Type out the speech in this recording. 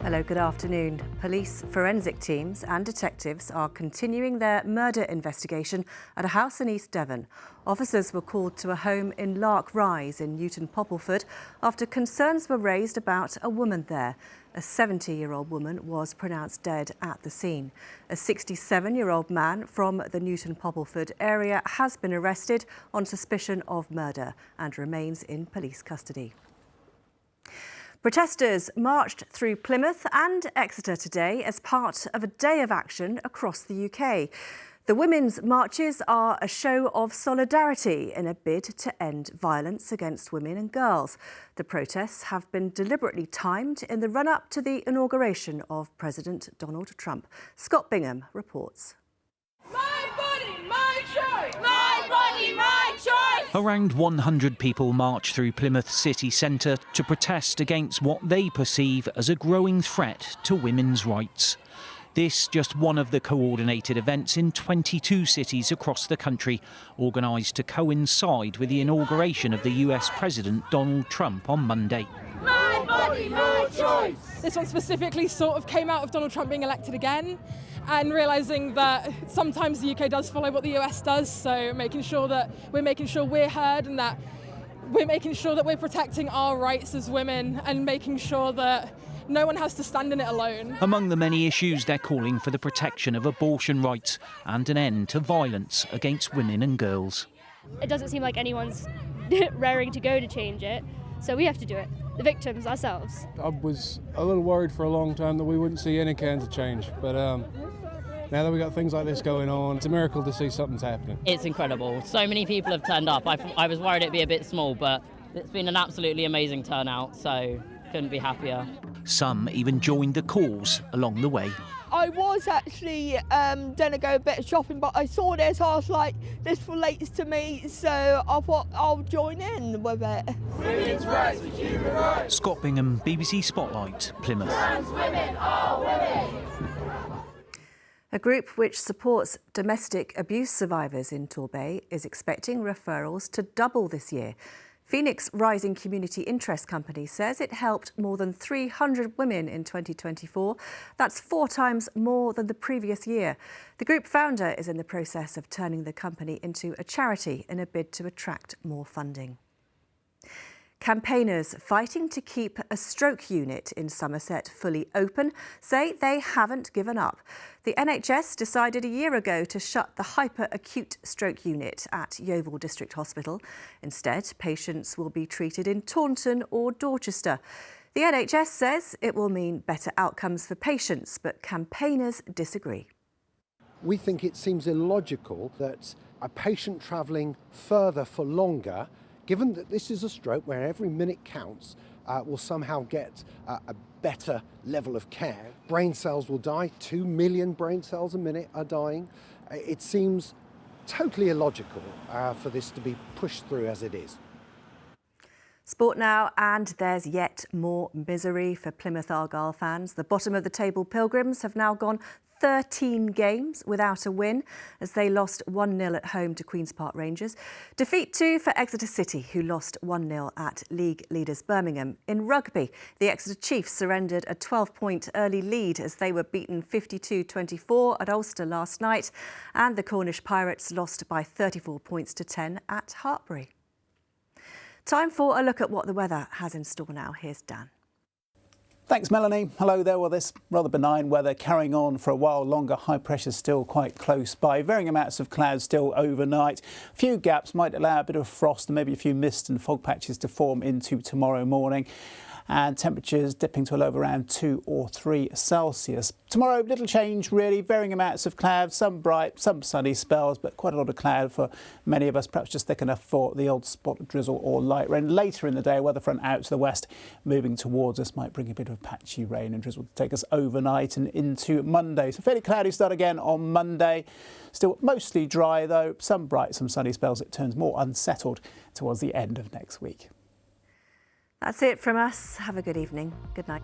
Hello, good afternoon. Police forensic teams and detectives are continuing their murder investigation at a house in East Devon. Officers were called to a home in Lark Rise in Newton Poppleford after concerns were raised about a woman there. A 70-year-old woman was pronounced dead at the scene. A 67-year-old man from the Newton Poppleford area has been arrested on suspicion of murder and remains in police custody. Protesters marched through Plymouth and Exeter today as part of a day of action across the UK. The women's marches are a show of solidarity in a bid to end violence against women and girls. The protests have been deliberately timed in the run-up to the inauguration of President Donald Trump. Scott Bingham reports. My body, my choice! My body, my choice! Around 100 people marched through Plymouth city centre to protest against what they perceive as a growing threat to women's rights. This just one of the coordinated events in 22 cities across the country, organised to coincide with the inauguration of the US President Donald Trump on Monday. My body, my choice! This one specifically sort of came out of Donald Trump being elected again and realising that sometimes the UK does follow what the US does, so making sure we're heard and that we're making sure that we're protecting our rights as women and making sure that no one has to stand in it alone. Among the many issues, they're calling for the protection of abortion rights and an end to violence against women and girls. It doesn't seem like anyone's raring to go to change it, so we have to do it, the victims ourselves. I was a little worried for a long time that we wouldn't see any kinds of change, but now that we've got things like this going on, it's a miracle to see something's happening. It's incredible. So many people have turned up. I was worried it'd be a bit small, but it's been an absolutely amazing turnout, so couldn't be happier. Some even joined the cause along the way. I was actually going to go a bit shopping, but I saw this, I was like, this relates to me, so I thought I'll join in with it. Women's rights are human rights! Scott Bingham, BBC Spotlight, Plymouth. Trans women are women! A group which supports domestic abuse survivors in Torbay is expecting referrals to double this year. Phoenix Rising Community Interest Company says it helped more than 300 women in 2024. That's 4 times more than the previous year. The group founder is in the process of turning the company into a charity in a bid to attract more funding. Campaigners fighting to keep a stroke unit in Somerset fully open say they haven't given up. The NHS decided a year ago to shut the hyper-acute stroke unit at Yeovil District Hospital. Instead, patients will be treated in Taunton or Dorchester. The NHS says it will mean better outcomes for patients, but campaigners disagree. We think it seems illogical that a patient travelling further for longer, given that this is a stroke where every minute counts, will somehow get a better level of care. Brain cells will die. 2 million brain cells a minute are dying. It seems totally illogical for this to be pushed through as it is. Sport now, and there's yet more misery for Plymouth Argyle fans. The bottom of the table Pilgrims have now gone 13 games without a win as they lost 1-0 at home to Queen's Park Rangers. Defeat too for Exeter City, who lost 1-0 at league leaders Birmingham. In rugby, the Exeter Chiefs surrendered a 12-point early lead as they were beaten 52-24 at Ulster last night, and the Cornish Pirates lost by 34 points to 10 at Hartpury. Time for a look at what the weather has in store now. Here's Dan. Thanks, Melanie. Hello there. Well, this rather benign weather carrying on for a while longer. High pressure still quite close by. Varying amounts of clouds still overnight. A few gaps might allow a bit of frost and maybe a few mist and fog patches to form into tomorrow morning. And temperatures dipping to a low of around 2 or 3 Celsius. Tomorrow, little change really, varying amounts of clouds, some bright, some sunny spells, but quite a lot of cloud for many of us, perhaps just thick enough for the odd spot of drizzle or light rain. Later in the day, a weather front out to the west, moving towards us, might bring a bit of patchy rain and drizzle to take us overnight and into Monday. So fairly cloudy start again on Monday. Still mostly dry though, some bright, some sunny spells. It turns more unsettled towards the end of next week. That's it from us. Have a good evening. Good night.